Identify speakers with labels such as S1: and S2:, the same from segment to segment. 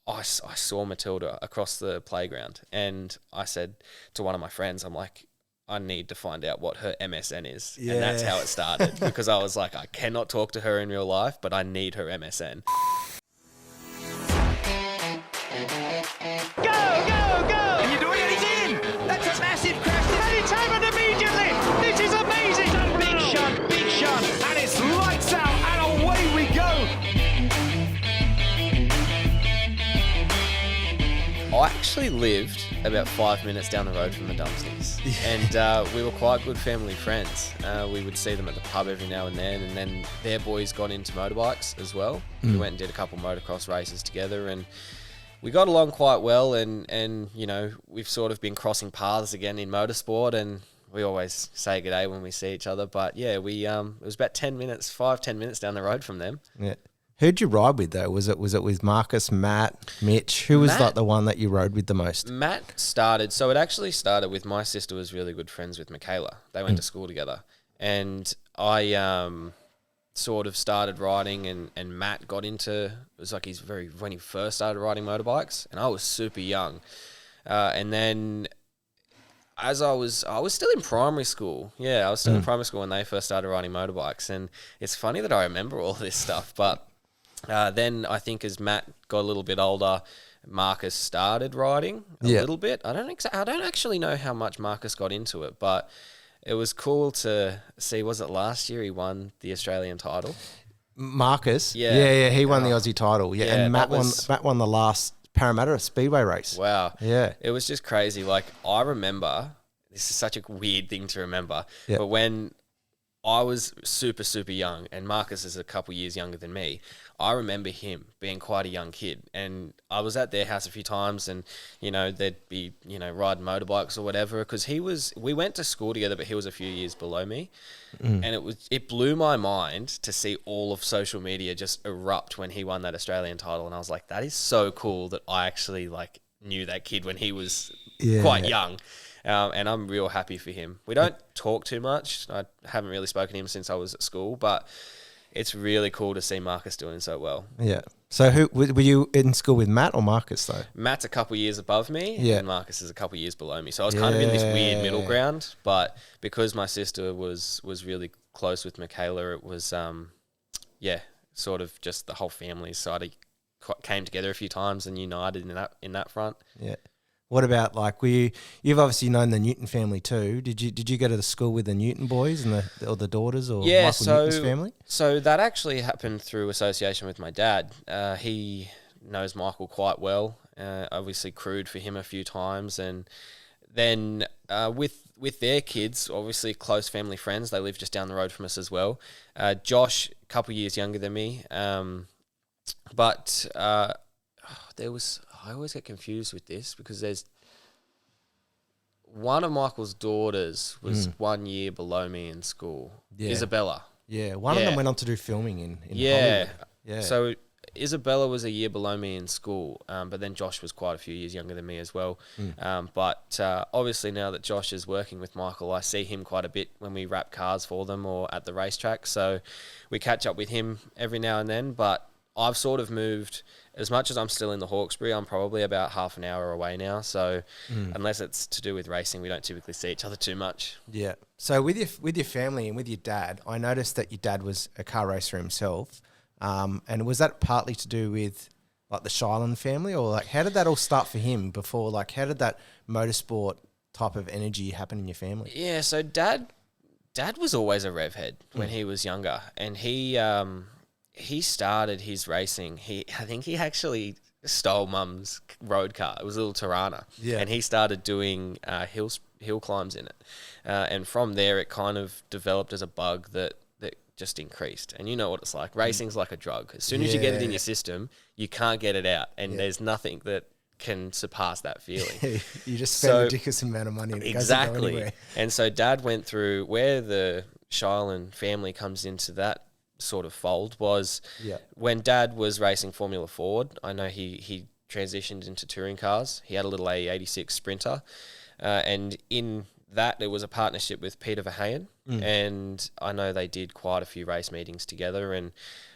S1: I saw Matilda across the playground, and I said to one of my friends, I'm like, I need to find out what her MSN is.
S2: Yeah.
S1: And that's how it started, because I was like, I cannot talk to her in real life, but I need her MSN.
S3: Go, go, go! Are you doing anything? That's a massive crash. And it's happened immediately. This is amazing. Big shot, and it's lights out, and away we go.
S1: I actually lived about 5 minutes down the road from the Dumsneys, and we were quite good family friends. We would see them at the pub every now and then their boys got into motorbikes as well. We went and did a couple motocross races together, and we got along quite well, and you know, we've sort of been crossing paths again in motorsport, and we always say good day when we see each other. But yeah, we it was about 10 minutes down the road from them.
S2: Yeah. Who'd you ride with though? Was it with Marcus, Matt, Mitch? Who was
S1: Matt.
S2: like the one that you rode with the most?
S1: Matt started, so it actually started with my sister was really good friends with Michaela. They went to school together, and I sort of started riding, and Matt got into, it was like when he first started riding motorbikes, and I was super young, and then as I was still in primary school. Yeah, I was still in primary school when they first started riding motorbikes, and it's funny that I remember all this stuff, but then I think as Matt got a little bit older, Marcus started riding a little bit. I don't actually know how much Marcus got into it, but it was cool to see. Was it last year he won the Australian title?
S2: Marcus?
S1: Yeah.
S2: He won the Aussie title. Yeah,
S1: Yeah,
S2: and Matt
S1: that
S2: won the last Parramatta Speedway race.
S1: Wow.
S2: Yeah.
S1: It was just crazy. Like, I remember, this is such a weird thing to remember, but when I was super, super young, and Marcus is a couple years younger than me, I remember him being quite a young kid, and I was at their house a few times, and, you know, they'd be, you know, riding motorbikes or whatever, because we went to school together, but he was a few years below me, and it blew my mind to see all of social media just erupt when he won that Australian title, and I was like, that is so cool that I actually, like, knew that kid when he was quite young. And I'm real happy for him. We don't talk too much. I haven't really spoken to him since I was at school, but it's really cool to see Marcus doing so well.
S2: Yeah. So were you in school with Matt or Marcus though?
S1: Matt's a couple years above me, and Marcus is a couple years below me. So I was kind of in this weird middle ground, but because my sister was really close with Michaela, it was, sort of just the whole family side came together a few times and united in that front.
S2: Yeah. What about, like, you've obviously known the Newton family too. Did you go to the school with the Newton boys and the daughters, or Michael Newton's family?
S1: So that actually happened through association with my dad. He knows Michael quite well. Obviously crewed for him a few times, and then with their kids, obviously close family friends. They live just down the road from us as well. Josh, a couple years younger than me, but there was. I always get confused with this because there's one of Michael's daughters was 1 year below me in school. Yeah. Isabella.
S2: Yeah, one of them went on to do filming in Hollywood. Yeah.
S1: So Isabella was a year below me in school, but then Josh was quite a few years younger than me as well. But obviously now that Josh is working with Michael, I see him quite a bit when we wrap cars for them or at the racetrack. So we catch up with him every now and then, but I've sort of moved. As much as I'm still in the Hawkesbury, I'm probably about half an hour away now. So unless it's to do with racing, we don't typically see each other too much.
S2: Yeah. So with your family and with your dad, I noticed that your dad was a car racer himself. And was that partly to do with like the Shilan family, or like how did that all start for him before? Like how did that motorsport type of energy happen in your family?
S1: Yeah. So dad was always a rev head when he was younger, and he started his racing. I think he actually stole Mum's road car. It was a little Tirana. Yeah. And he started doing hill climbs in it. And from there, it kind of developed as a bug that just increased. And you know what it's like. Racing's like a drug. As soon as you get it in your system, you can't get it out. And there's nothing that can surpass that feeling.
S2: You just spend a ridiculous amount of money and it doesn't go anywhere.
S1: And so Dad went through where the Shilan family comes into that sort of fold was when Dad was racing Formula Ford. I know he transitioned into touring cars. He had a little A86 Sprinter, and in that there was a partnership with Peter Verheyen, and I know they did quite a few race meetings together, and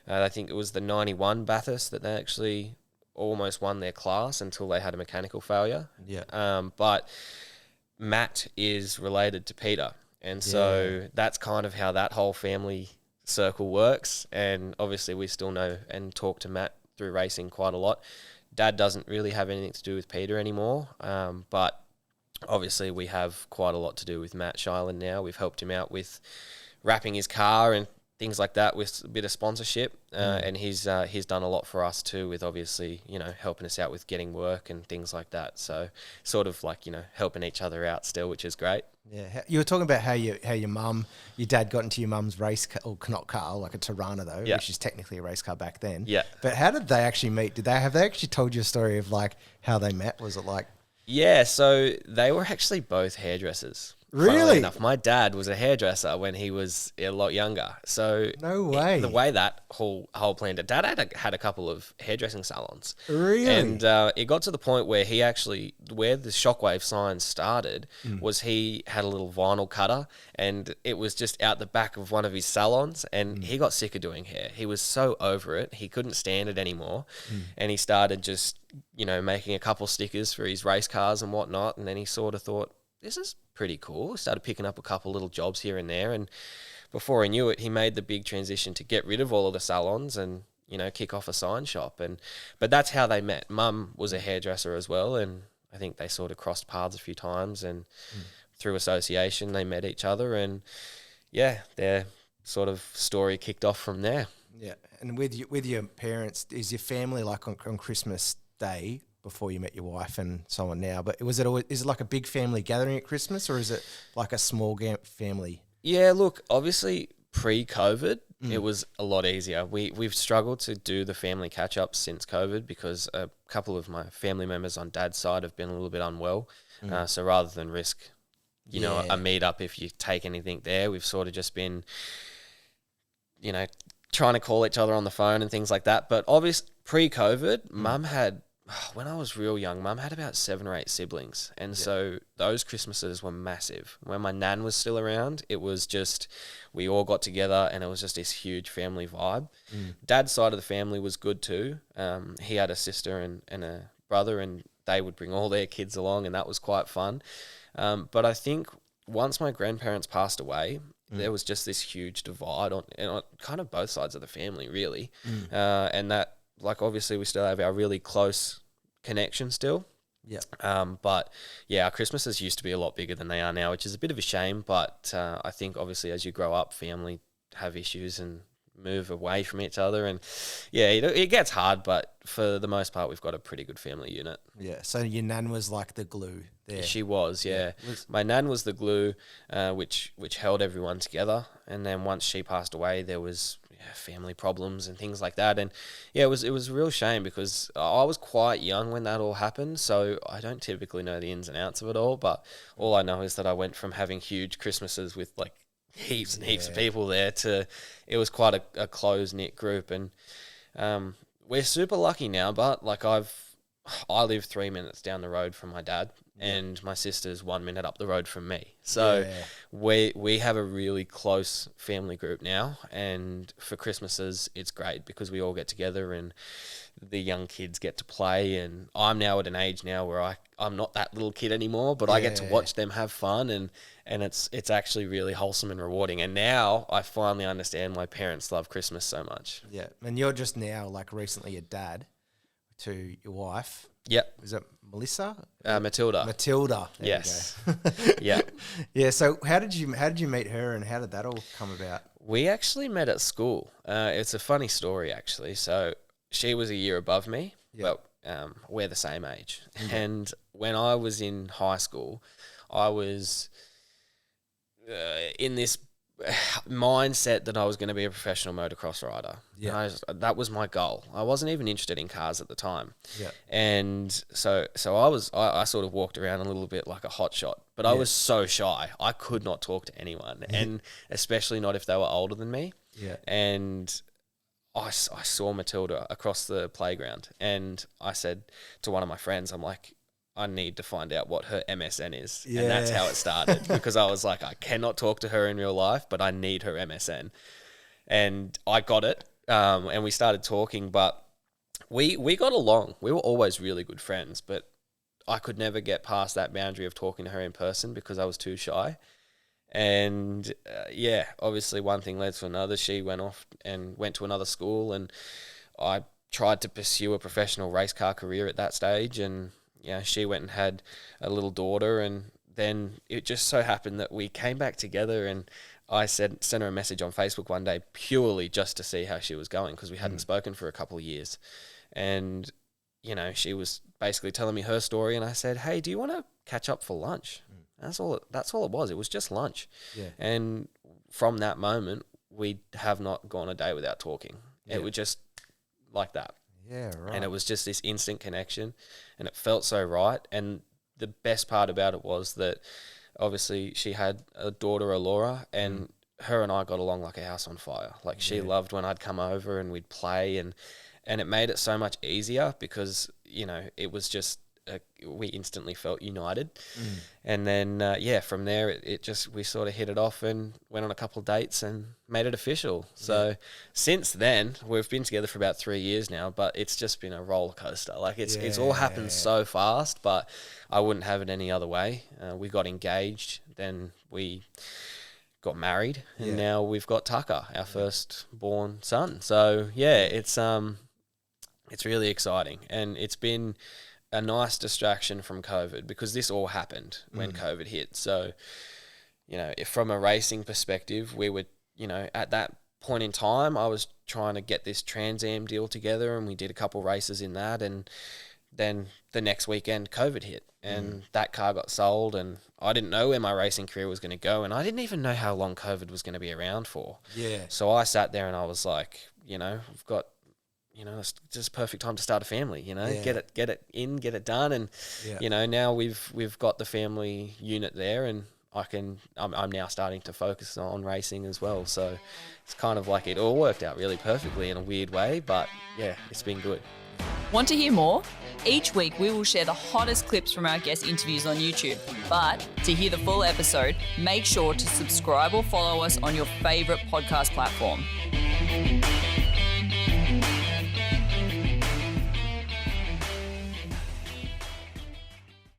S1: I think it was the 91 Bathurst that they actually almost won their class until they had a mechanical failure.
S2: Yeah.
S1: But Matt is related to Peter. And so that's kind of how that whole family circle works. And obviously we still know and talk to Matt through racing quite a lot. Dad doesn't really have anything to do with Peter anymore. But obviously we have quite a lot to do with Matt Shiland now. We've helped him out with wrapping his car and things like that with a bit of sponsorship. And he's done a lot for us too with obviously, helping us out with getting work and things like that. So sort of like, helping each other out still, which is great.
S2: Yeah. You were talking about how your dad got into your mum's race car, or not car, like a Tirana though, which is technically a race car back then.
S1: Yeah.
S2: But how did they actually meet? Have they actually told you a story of like how they met? Was it like...
S1: Yeah, so they were actually both hairdressers.
S2: Really?
S1: Enough. My dad was a hairdresser when he was a lot younger. So
S2: no way.
S1: The way that whole plan, Dad had a couple of hairdressing salons.
S2: Really?
S1: And it got to the point where where the Shockwave sign started was he had a little vinyl cutter, and it was just out the back of one of his salons, and he got sick of doing hair. He was so over it. He couldn't stand it anymore. And he started just, making a couple stickers for his race cars and whatnot. And then he sort of thought, this is pretty cool. He started picking up a couple little jobs here and there. And before he knew it, he made the big transition to get rid of all of the salons and, kick off a sign shop. But that's how they met. Mum was a hairdresser as well. And I think they sort of crossed paths a few times, and through association, they met each other. And yeah, their sort of story kicked off from there.
S2: Yeah. And with your parents, is your family like on Christmas Day, before you met your wife and so on now, but is it like a big family gathering at Christmas, or is it like a small family?
S1: Yeah, look, obviously pre-COVID, it was a lot easier. We've struggled to do the family catch-ups since COVID because a couple of my family members on Dad's side have been a little bit unwell. So rather than risk, a meet-up if you take anything there, we've sort of just been, trying to call each other on the phone and things like that. But obviously pre-COVID, Mum had... When I was real young, Mum had about 7 or 8 siblings. And so those Christmases were massive. When my nan was still around, it was just, we all got together and it was just this huge family vibe. Dad's side of the family was good too. He had a sister and a brother, and they would bring all their kids along, and that was quite fun. But I think once my grandparents passed away, there was just this huge divide on kind of both sides of the family, really. And that, like, obviously we still have our really close connection still.
S2: Yeah.
S1: But yeah, our Christmases used to be a lot bigger than they are now, which is a bit of a shame. But I think obviously as you grow up, family have issues and move away from each other. And yeah, it gets hard, but for the most part, we've got a pretty good family unit.
S2: Yeah. So your nan was like the glue there.
S1: She was, yeah. My nan was the glue, which held everyone together. And then once she passed away, there was family problems and things like that. And yeah, it was a real shame because I was quite young when that all happened, so I don't typically know the ins and outs of it all, but all I know is that I went from having huge Christmases with like heaps and heaps of people there to it was quite a close-knit group. And we're super lucky now, but like I live 3 minutes down the road from my dad, and my sister's 1 minute up the road from me. So we have a really close family group now, and for Christmases it's great because we all get together and the young kids get to play, and I'm now at an age now where I'm not that little kid anymore, but I get to watch them have fun, and it's actually really wholesome and rewarding. And now I finally understand why parents love Christmas so much. Yeah.
S2: And you're just now like recently a dad to your wife.
S1: Yep.
S2: Is it Melissa?
S1: Matilda.
S2: There
S1: yes.
S2: Yeah. Yeah. So how did you meet her, and how did that all come about?
S1: We actually met at school. It's a funny story actually. So she was a year above me, but we're the same age. And when I was in high school, I was in this mindset that I was going to be a professional motocross rider. Yeah. That was my goal. I wasn't even interested in cars at the time. Yeah. And so I sort of walked around a little bit like a hot shot, but I was so shy. I could not talk to anyone, and especially not if they were older than me. Yeah. And I saw Matilda across the playground, and I said to one of my friends, I'm like, I need to find out what her MSN is. Yeah. And that's how it started, because I was like, I cannot talk to her in real life, but I need her MSN. And I got it, and we started talking, but we got along. We were always really good friends, but I could never get past that boundary of talking to her in person because I was too shy. And obviously one thing led to another. She went off and went to another school, and I tried to pursue a professional race car career at that stage. And she went and had a little daughter, and then it just so happened that we came back together, and I sent her a message on Facebook one day purely just to see how she was going, because we hadn't spoken for a couple of years. And, she was basically telling me her story, and I said, hey, do you want to catch up for lunch? That's all it was. It was just lunch. Yeah. And from that moment, we have not gone a day without talking. Yeah. It was just like that.
S2: Yeah, right.
S1: And it was just this instant connection, and it felt so right. And the best part about it was that obviously she had a daughter, Alora, and her and I got along like a house on fire. Like, she loved when I'd come over and we'd play, and it made it so much easier because, it was just, we instantly felt united. And then, from there, we sort of hit it off and went on a couple of dates and made it official. So since then, we've been together for about 3 years now, but it's just been a roller coaster. Like, it's all happened so fast, but I wouldn't have it any other way. We got engaged, then we got married, and now we've got Tucker, our first born son. So it's really exciting, and it's been a nice distraction from COVID, because this all happened when COVID hit. So, if from a racing perspective, we were, at that point in time, I was trying to get this Trans Am deal together, and we did a couple races in that, and then the next weekend COVID hit, and that car got sold, and I didn't know where my racing career was going to go, and I didn't even know how long COVID was going to be around for. Yeah. So I sat there and I was like, we've got, it's just perfect time to start a family, get it done. And, now we've got the family unit there, and I'm now starting to focus on racing as well. So it's kind of like it all worked out really perfectly in a weird way, but it's been good.
S4: Want to hear more? Each week we will share the hottest clips from our guest interviews on YouTube. But to hear the full episode, make sure to subscribe or follow us on your favourite podcast platform.